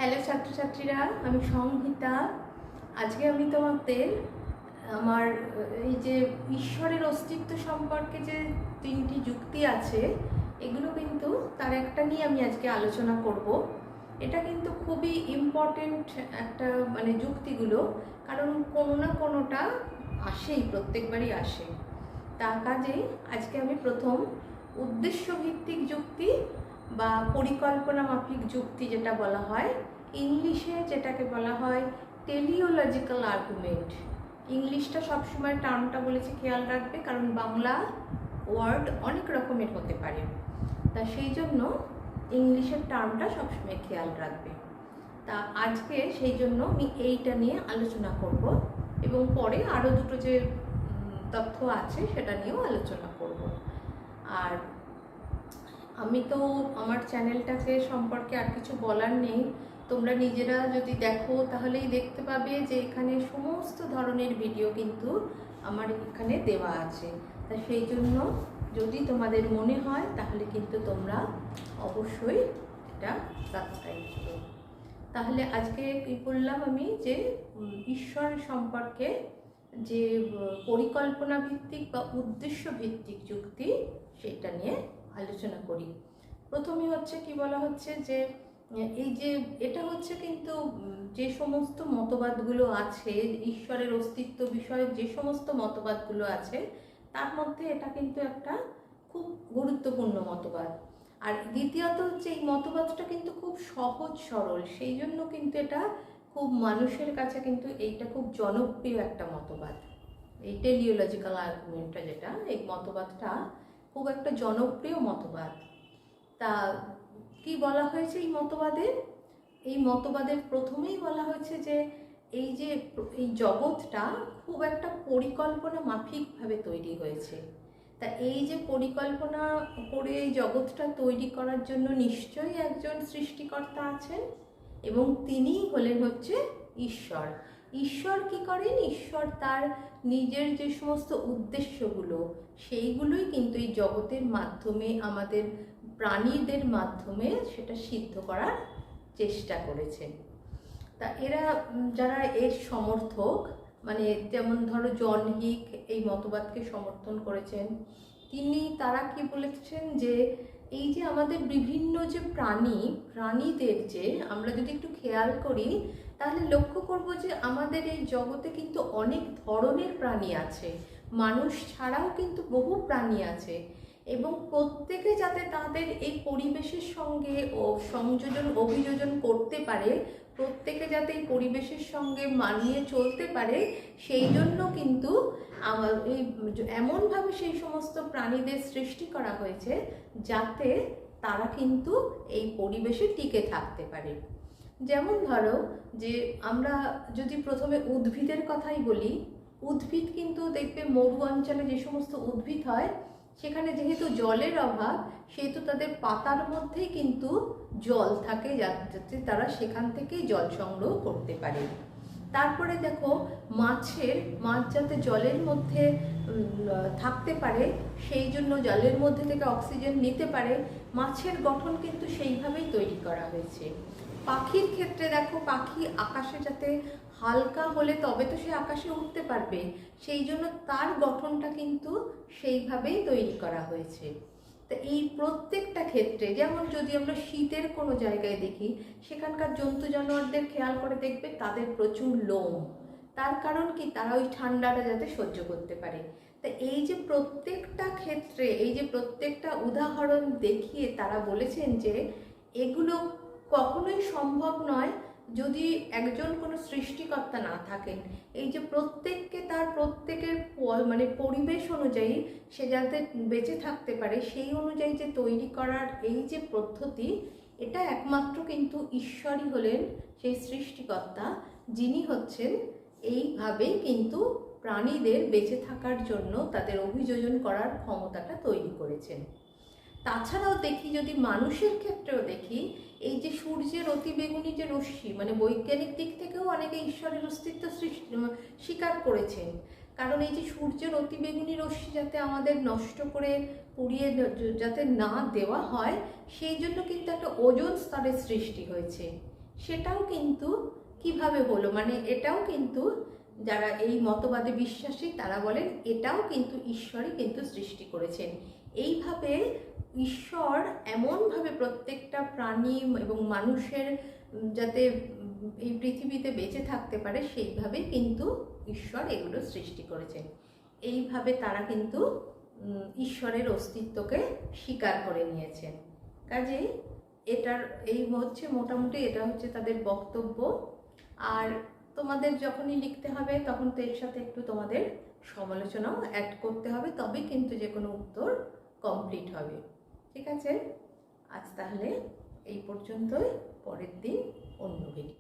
Hello ছাত্রছাত্রীরা, আমি সংহিতা। আজকে আমি তোমাদের আমার এই যে ঈশ্বরের অস্তিত্ব সম্পর্কে যে তিনটি যুক্তি আছে, এগুলো কিন্তু তার একটা নিয়ে আমি আজকে আলোচনা করব। এটা কিন্তু খুবই ইম্পর্টেন্ট একটা যুক্তিগুলো, কারণ কোনো না কোনোটা আসেই, প্রত্যেকবারই আসে। তার কাজেই আজকে আমি প্রথম উদ্দেশ্যভিত্তিক যুক্তি বা পরিকল্পনা মাফিক যুক্তি যেটা বলা হয়, ইংলিশে যেটাকে বলা হয় টেলিওলজিক্যাল আর্গুমেন্ট। ইংলিশটা সবসময় টার্মটা বলেছি খেয়াল রাখবে, কারণ বাংলা ওয়ার্ড অনেক রকমের হতে পারে, তা সেই জন্য ইংলিশের টার্মটা সবসময় খেয়াল রাখবে। তা আজকে সেই জন্য আমি এইটা নিয়ে আলোচনা করব, এবং পরে আরও দুটো যে তথ্য আছে সেটা নিয়েও আলোচনা করব। আর আমি তো আমার চ্যানেলটাকে সম্পর্কে আর কিছু বলার নেই, তোমরা নিজেরা যদি দেখো তাহলেই দেখতে পাবে যে এখানে সমস্ত ধরনের ভিডিও কিন্তু আমার এখানে দেওয়া আছে। তা সেই জন্য যদি তোমাদের মনে হয় তাহলে কিন্তু তোমরা অবশ্যই এটা সাবস্ক্রাইব করো। তাহলে আজকে কী করলাম আমি, যে ঈশ্বর সম্পর্কে যে পরিকল্পনা ভিত্তিক বা উদ্দেশ্য ভিত্তিক যুক্তি সেটা নিয়ে আলোচনা করি। প্রথমে হচ্ছে কি বলা হচ্ছে যে এই যে এটা হচ্ছে কিন্তু যে সমস্ত মতবাদগুলো আছে, ঈশ্বরের অস্তিত্ব বিষয়ক যে সমস্ত মতবাদগুলো আছে, তার মধ্যে এটা কিন্তু একটা খুব গুরুত্বপূর্ণ মতবাদ। আর দ্বিতীয়ত হচ্ছে এই মতবাদটা কিন্তু খুব সহজ সরল, সেই জন্য কিন্তু এটা খুব মানুষের কাছে কিন্তু এইটা খুব জনপ্রিয় একটা মতবাদ। এই টেলিওলজিক্যাল আর্গুমেন্টটা যেটা, এই মতবাদটা খুব একটা জনপ্রিয় মতবাদ। তা কি বলা হয়েছে এই মতবাদের প্রথমেই বলা হয়েছে যে এই জগৎটা খুব একটা পরিকল্পনা মাফিকভাবে তৈরি হয়েছে। তা এই যে পরিকল্পনা করে এই জগৎটা তৈরি করার জন্য নিশ্চয়ই একজন সৃষ্টিকর্তা আছেন, এবং তিনিই হলেন হচ্ছে ঈশ্বর। ঈশ্বর কি করেন? ঈশ্বর তার নিজের যে সমস্ত উদ্দেশ্যগুলো, সেইগুলোই কিন্তু এই জগতের মাধ্যমে, আমাদের প্রাণীদের মাধ্যমে সেটা সিদ্ধ করার চেষ্টা করেছেন। তা এরা যারা এর সমর্থক, যেমন ধরো জন হিক এই মতবাদকে সমর্থন করেছেন, তারা কি বলেছেন যে এই যে আমাদের বিভিন্ন যে প্রাণীদের যে আমরা যদি একটু খেয়াল করি তাহলে লক্ষ্য করব যে আমাদের এই জগতে কিন্তু অনেক ধরনের প্রাণী আছে, মানুষ ছাড়াও কিন্তু বহু প্রাণী আছে, এবং প্রত্যেকে যাতে তাদের এই পরিবেশের সঙ্গে অভিযোজন করতে পারে, প্রত্যেকে যাতে এই পরিবেশের সঙ্গে মানিয়ে চলতে পারে, সেই জন্য কিন্তু এমনভাবে সেই সমস্ত প্রাণীদের সৃষ্টি করা হয়েছে যাতে তারা কিন্তু এই পরিবেশে টিকে থাকতে পারে। যেমন ধরো যে আমরা যদি প্রথমে উদ্ভিদের কথাই বলি, উদ্ভিদ কিন্তু দেখবে মরু অঞ্চলে যে সমস্ত উদ্ভিদ হয়, সেখানে যেহেতু জলের অভাব, সেহেতু তাদের পাতার মধ্যেই কিন্তু জল থাকে, যাতে তারা সেখান থেকেই জল সংগ্রহ করতে পারে। তারপরে দেখো মাছ যাতে জলের মধ্যে থাকতে পারে, সেই জন্য জলের মধ্যে থেকে অক্সিজেন নিতে পারে, মাছের গঠন কিন্তু সেইভাবেই তৈরি করা হয়েছে। পাখির ক্ষেত্রে দেখো, পাখি আকাশে যাতে হালকা হলে তবে তো সে আকাশে উঠতে পারবে, সেই জন্য তার গঠনটা কিন্তু সেইভাবেই তৈরি করা হয়েছে। তো এই প্রত্যেকটা ক্ষেত্রে, যেমন যদি আমরা শীতের কোনো জায়গায় দেখি, সেখানকার জন্তু জানোয়ারদের খেয়াল করে দেখবে তাদের প্রচুর লোম, তার কারণ কি? তারা ওই ঠান্ডাটা যাতে সহ্য করতে পারে। তা এই যে প্রত্যেকটা ক্ষেত্রে, এই যে প্রত্যেকটা উদাহরণ দেখিয়ে তারা বলেছেন যে এগুলো কখনোই সম্ভব নয় যদি একজন কোনো সৃষ্টিকর্তা না থাকেন। এই যে প্রত্যেককে তার প্রত্যেকের পরিবেশ অনুযায়ী সে যাতে বেঁচে থাকতে পারে, সেই অনুযায়ী যে তৈরি করার এই যে পদ্ধতি, এটা একমাত্র কিন্তু ঈশ্বরই হলেন সেই সৃষ্টিকর্তা, যিনি হচ্ছেন এইভাবেই কিন্তু প্রাণীদের বেঁচে থাকার জন্য তাদের অভিযোজন করার ক্ষমতাটা তৈরি করেছেন। তাছাড়াও দেখি, যদি মানুষের ক্ষেত্রেও দেখি, এই যে সূর্যের অতিবেগুনি যে রশ্মি, বৈজ্ঞানিক দিক থেকেও অনেকে ঈশ্বরের অস্তিত্ব স্বীকার করেছেন, কারণ এই যে সূর্যের অতিবেগুনি রশ্মি যাতে আমাদের নষ্ট করে পুড়িয়ে যাতে না দেওয়া হয়, সেই জন্য কিন্তু একটা ওজোন স্তরের সৃষ্টি হয়েছে। সেটাও কিন্তু কিভাবে হলো, মানে এটাও কিন্তু যারা এই মতবাদে বিশ্বাসী তারা বলেন এটাও কিন্তু ঈশ্বরই কিন্তু সৃষ্টি করেছেন। এইভাবে ঈশ্বর এমনভাবে প্রত্যেকটা প্রাণী এবং মানুষের যাতে এই পৃথিবীতে বেঁচে থাকতে পারে সেইভাবে কিন্তু ঈশ্বর এগুলো সৃষ্টি করেছেন। এইভাবে তারা কিন্তু ঈশ্বরের অস্তিত্বকে স্বীকার করে নিয়েছেন। কাজেই এটার এই হচ্ছে মোটামুটি এটা হচ্ছে তাদের বক্তব্য। আর তোমাদের যখনই লিখতে হবে তখন তো এর সাথে একটু তোমাদের সমালোচনাও অ্যাড করতে হবে, তবে কিন্তু যে কোনো উত্তর কমপ্লিট হবে। ঠিক আছে, আজ তাহলে এই পর্যন্তই, পরের দিন অন্য ভিডিও।